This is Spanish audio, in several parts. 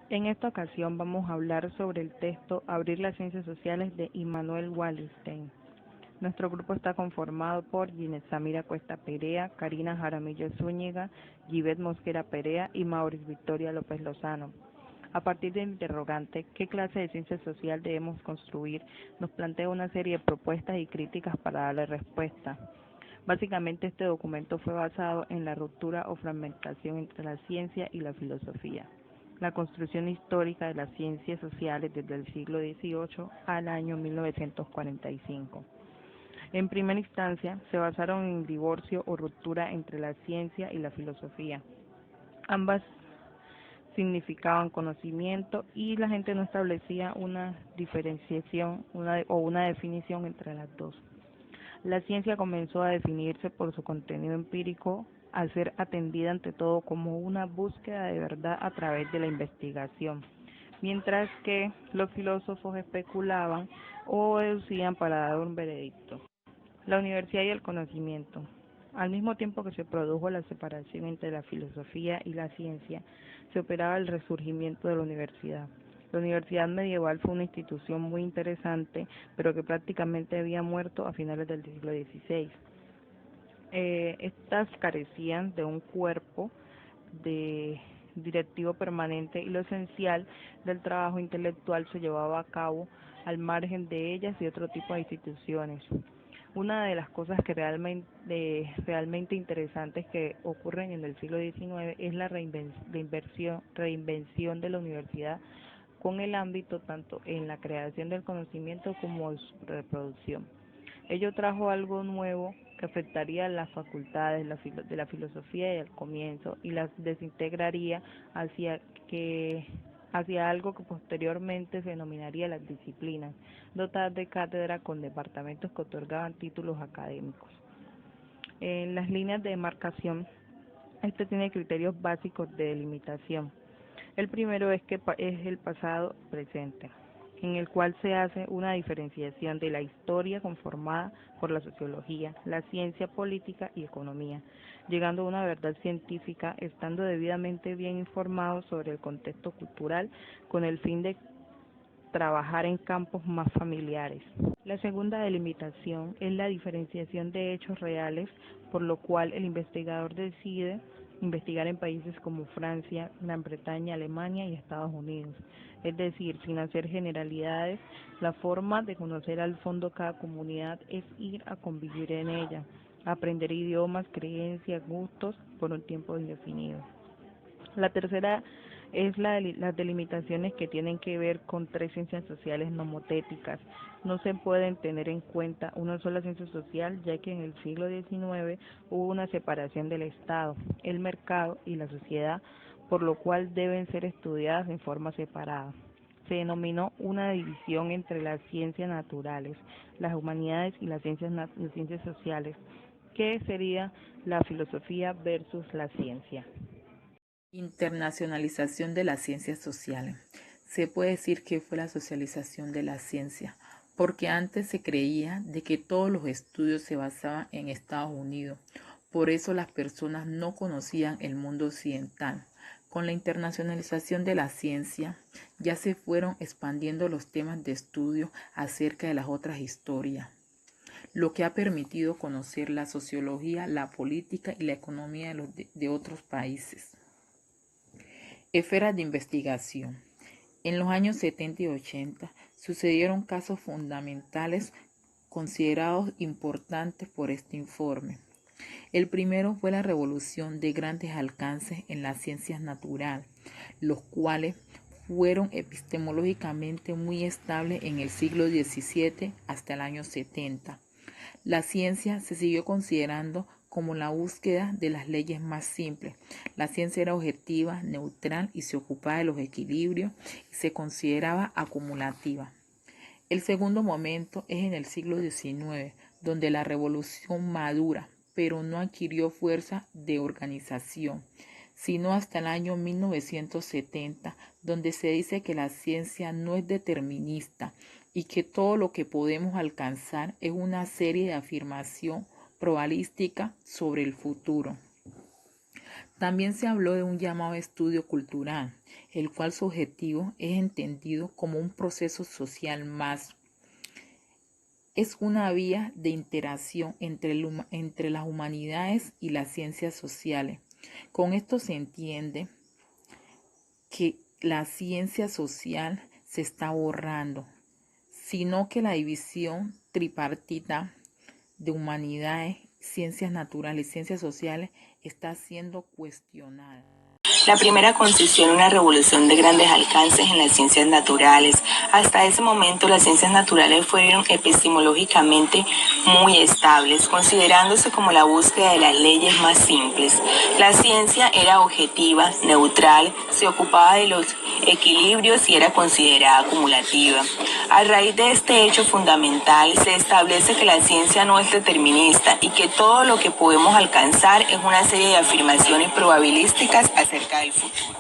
En esta ocasión vamos a hablar sobre el texto Abrir las ciencias sociales de Immanuel Wallerstein. Nuestro grupo está conformado por Ginette Samira Cuesta Perea, Karina Jaramillo Zúñiga, Givet Mosquera Perea y Maurice Victoria López Lozano. A partir del interrogante, ¿qué clase de ciencia social debemos construir?, nos plantea una serie de propuestas y críticas para darle respuesta. Básicamente este documento fue basado en la ruptura o fragmentación entre la ciencia y la filosofía, la construcción histórica de las ciencias sociales desde el siglo XVIII al año 1945. En primera instancia, se basaron en el divorcio o ruptura entre la ciencia y la filosofía. Ambas significaban conocimiento y la gente no establecía una diferenciación o una definición entre las dos. La ciencia comenzó a definirse por su contenido empírico, al ser atendida ante todo como una búsqueda de verdad a través de la investigación, mientras que los filósofos especulaban o deducían para dar un veredicto. La universidad y el conocimiento. Al mismo tiempo que se produjo la separación entre la filosofía y la ciencia, se operaba el resurgimiento de la universidad. La universidad medieval fue una institución muy interesante, pero que prácticamente había muerto a finales del siglo XVI. Estas carecían de un cuerpo de directivo permanente y lo esencial del trabajo intelectual se llevaba a cabo al margen de ellas y otro tipo de instituciones. Una de las cosas que realmente interesantes que ocurren en el siglo XIX es la reinvención de la universidad con el ámbito tanto en la creación del conocimiento como en su reproducción. Ello trajo algo nuevo que afectaría las facultades de la filosofía y el comienzo y las desintegraría hacia que hacia algo que posteriormente se denominaría las disciplinas, dotadas de cátedra con departamentos que otorgaban títulos académicos. En las líneas de demarcación, este tiene criterios básicos de delimitación. El primero es que es el pasado presente, en el cual se hace una diferenciación de la historia conformada por la sociología, la ciencia política y economía, llegando a una verdad científica, estando debidamente bien informados sobre el contexto cultural con el fin de trabajar en campos más familiares. La segunda delimitación es la diferenciación de hechos reales, por lo cual el investigador decide investigar en países como Francia, Gran Bretaña, Alemania y Estados Unidos. Es decir, sin hacer generalidades, la forma de conocer al fondo cada comunidad es ir a convivir en ella, aprender idiomas, creencias, gustos por un tiempo indefinido. La tercera es las delimitaciones que tienen que ver con tres ciencias sociales nomotéticas. No se pueden tener en cuenta una sola ciencia social, ya que en el siglo XIX hubo una separación del Estado, el mercado y la sociedad, por lo cual deben ser estudiadas en forma separada. Se denominó una división entre las ciencias naturales, las humanidades y las ciencias sociales, que sería la filosofía versus la ciencia. Internacionalización de las ciencias sociales. Se puede decir que fue la socialización de la ciencia, porque antes se creía de que todos los estudios se basaban en Estados Unidos. Por eso las personas no conocían el mundo occidental. Con la internacionalización de la ciencia, ya se fueron expandiendo los temas de estudio acerca de las otras historias, lo que ha permitido conocer la sociología, la política y la economía de otros países. Esferas de investigación. En los años 70 y 80 sucedieron casos fundamentales considerados importantes por este informe. El primero fue la revolución de grandes alcances en las ciencias naturales, los cuales fueron epistemológicamente muy estables en el siglo XVII hasta el año 70. La ciencia se siguió considerando como la búsqueda de las leyes más simples. La ciencia era objetiva, neutral y se ocupaba de los equilibrios y se consideraba acumulativa. El segundo momento es en el siglo XIX, donde la revolución madura, pero no adquirió fuerza de organización, sino hasta el año 1970, donde se dice que la ciencia no es determinista y que todo lo que podemos alcanzar es una serie de afirmación probabilística sobre el futuro. También se habló de un llamado estudio cultural, el cual su objetivo es entendido como un proceso social más. Es una vía de interacción entre las humanidades y las ciencias sociales. Con esto se entiende que la ciencia social se está borrando, sino que la división tripartita de humanidades, ciencias naturales y ciencias sociales está siendo cuestionada. La primera consistió en una revolución de grandes alcances en las ciencias naturales. Hasta ese momento las ciencias naturales fueron epistemológicamente muy estables, considerándose como la búsqueda de las leyes más simples. La ciencia era objetiva, neutral, se ocupaba de los equilibrios y era considerada acumulativa. A raíz de este hecho fundamental se establece que la ciencia no es determinista y que todo lo que podemos alcanzar es una serie de afirmaciones probabilísticas acerca del futuro.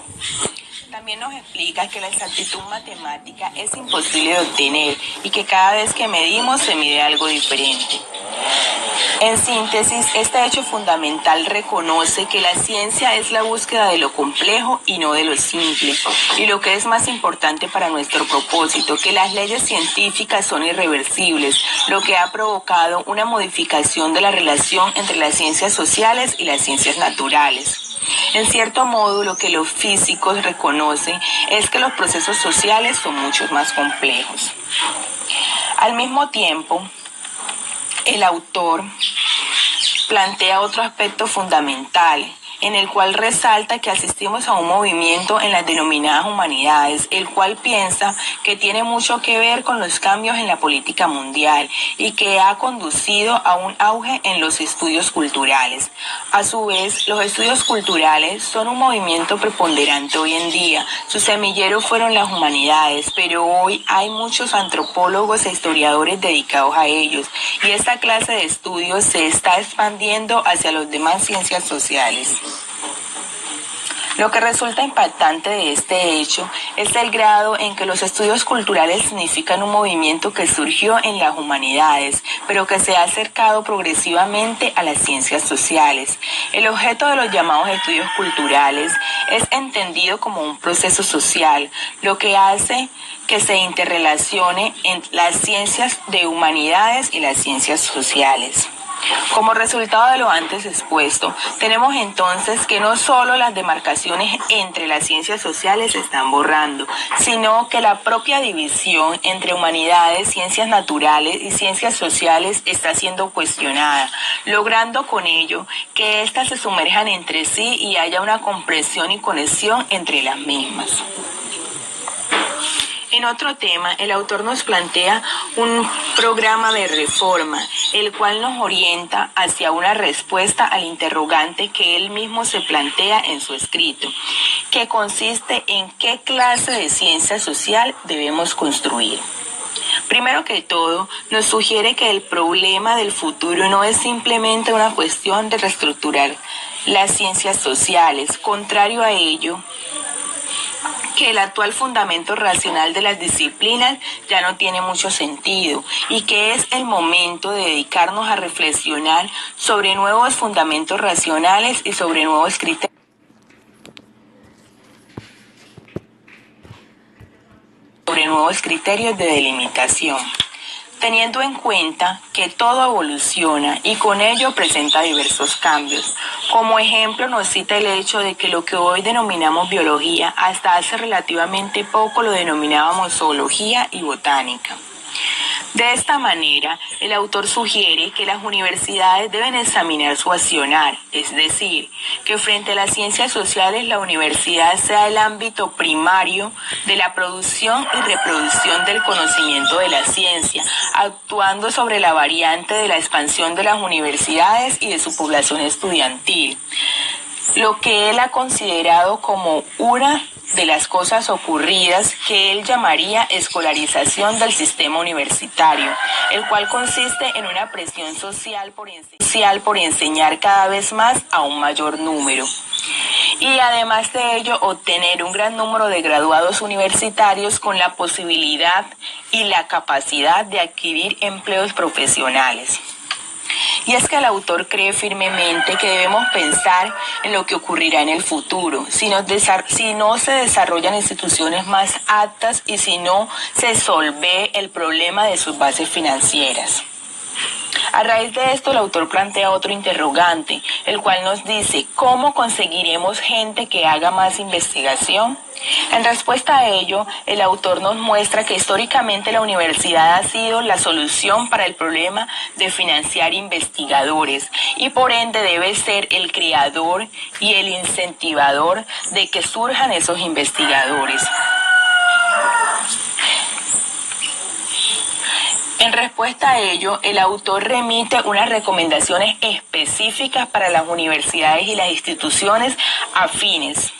También nos explica que la exactitud matemática es imposible de obtener y que cada vez que medimos se mide algo diferente. En síntesis, este hecho fundamental reconoce que la ciencia es la búsqueda de lo complejo y no de lo simple, y lo que es más importante para nuestro propósito, que las leyes científicas son irreversibles, lo que ha provocado una modificación de la relación entre las ciencias sociales y las ciencias naturales. En cierto modo, lo que los físicos reconocen es que los procesos sociales son mucho más complejos. Al mismo tiempo, el autor plantea otro aspecto fundamental, en el cual resalta que asistimos a un movimiento en las denominadas humanidades, el cual piensa que tiene mucho que ver con los cambios en la política mundial y que ha conducido a un auge en los estudios culturales. A su vez, los estudios culturales son un movimiento preponderante hoy en día. Su semillero fueron las humanidades, pero hoy hay muchos antropólogos e historiadores dedicados a ellos, y esta clase de estudios se está expandiendo hacia las demás ciencias sociales. Lo que resulta impactante de este hecho es el grado en que los estudios culturales significan un movimiento que surgió en las humanidades, pero que se ha acercado progresivamente a las ciencias sociales. El objeto de los llamados estudios culturales es entendido como un proceso social, lo que hace que se interrelacione en las ciencias de humanidades y las ciencias sociales. Como resultado de lo antes expuesto, tenemos entonces que no solo las demarcaciones entre las ciencias sociales se están borrando, sino que la propia división entre humanidades, ciencias naturales y ciencias sociales está siendo cuestionada, logrando con ello que éstas se sumerjan entre sí y haya una comprensión y conexión entre las mismas. En otro tema, el autor nos plantea un programa de reforma, el cual nos orienta hacia una respuesta al interrogante que él mismo se plantea en su escrito, que consiste en qué clase de ciencia social debemos construir. Primero que todo, nos sugiere que el problema del futuro no es simplemente una cuestión de reestructurar las ciencias sociales. Contrario a ello, que el actual fundamento racional de las disciplinas ya no tiene mucho sentido y que es el momento de dedicarnos a reflexionar sobre nuevos fundamentos racionales y sobre nuevos criterios de delimitación, teniendo en cuenta que todo evoluciona y con ello presenta diversos cambios. Como ejemplo nos cita el hecho de que lo que hoy denominamos biología, hasta hace relativamente poco lo denominábamos zoología y botánica. De esta manera, el autor sugiere que las universidades deben examinar su accionar, es decir, que frente a las ciencias sociales la universidad sea el ámbito primario de la producción y reproducción del conocimiento de la ciencia, actuando sobre la variante de la expansión de las universidades y de su población estudiantil, lo que él ha considerado como una de las cosas ocurridas que él llamaría escolarización del sistema universitario, el cual consiste en una presión social por enseñar cada vez más a un mayor número. Y además de ello, obtener un gran número de graduados universitarios con la posibilidad y la capacidad de adquirir empleos profesionales. Y es que el autor cree firmemente que debemos pensar en lo que ocurrirá en el futuro, si no se desarrollan instituciones más aptas y si no se solve el problema de sus bases financieras. A raíz de esto, el autor plantea otro interrogante, el cual nos dice, ¿cómo conseguiremos gente que haga más investigación? En respuesta a ello, el autor nos muestra que históricamente la universidad ha sido la solución para el problema de financiar investigadores y por ende debe ser el creador y el incentivador de que surjan esos investigadores. En respuesta a ello, el autor remite unas recomendaciones específicas para las universidades y las instituciones afines,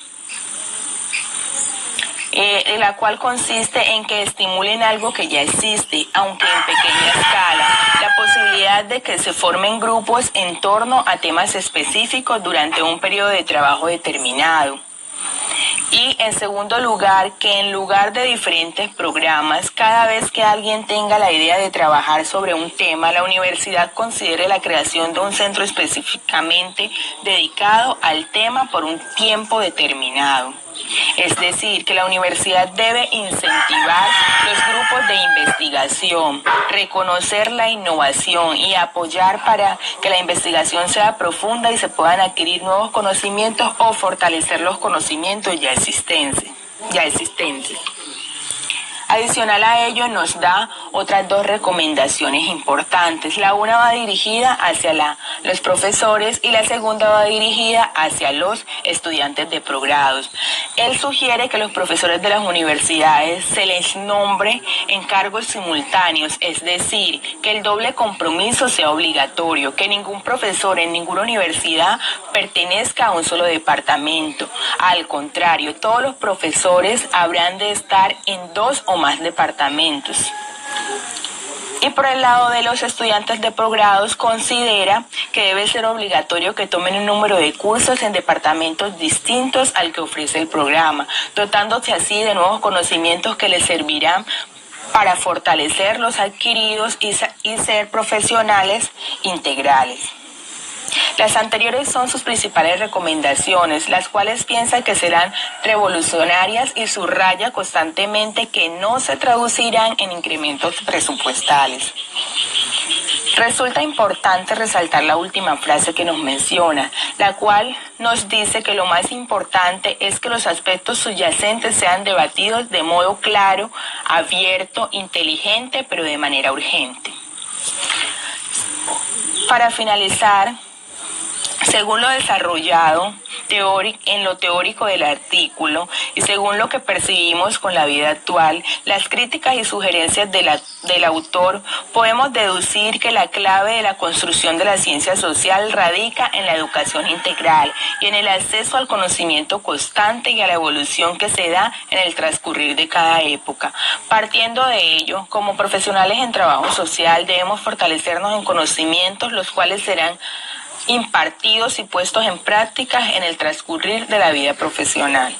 la cual consiste en que estimulen algo que ya existe, aunque en pequeña escala, la posibilidad de que se formen grupos en torno a temas específicos durante un periodo de trabajo determinado. Y en segundo lugar, que en lugar de diferentes programas, cada vez que alguien tenga la idea de trabajar sobre un tema, la universidad considere la creación de un centro específicamente dedicado al tema por un tiempo determinado. Es decir, que la universidad debe incentivar los grupos de investigación, reconocer la innovación y apoyar para que la investigación sea profunda y se puedan adquirir nuevos conocimientos o fortalecer los conocimientos ya existentes. Adicional a ello, nos da otras dos recomendaciones importantes. La una va dirigida hacia los profesores y la segunda va dirigida hacia los estudiantes de posgrados. Él sugiere que los profesores de las universidades se les nombre en cargos simultáneos, es decir, que el doble compromiso sea obligatorio, que ningún profesor en ninguna universidad pertenezca a un solo departamento. Al contrario, todos los profesores habrán de estar en 2 o más departamentos. Y por el lado de los estudiantes de posgrados, considera que debe ser obligatorio que tomen un número de cursos en departamentos distintos al que ofrece el programa, dotándose así de nuevos conocimientos que les servirán para fortalecer los adquiridos y ser profesionales integrales. Las anteriores son sus principales recomendaciones, las cuales piensa que serán revolucionarias y subraya constantemente que no se traducirán en incrementos presupuestales. Resulta importante resaltar la última frase que nos menciona, la cual nos dice que lo más importante es que los aspectos subyacentes sean debatidos de modo claro, abierto, inteligente, pero de manera urgente. Para finalizar, según lo desarrollado en lo teórico del artículo y según lo que percibimos con la vida actual, las críticas y sugerencias del autor, podemos deducir que la clave de la construcción de la ciencia social radica en la educación integral y en el acceso al conocimiento constante y a la evolución que se da en el transcurrir de cada época. Partiendo de ello, como profesionales en trabajo social, debemos fortalecernos en conocimientos los cuales serán impartidos y puestos en práctica en el transcurrir de la vida profesional.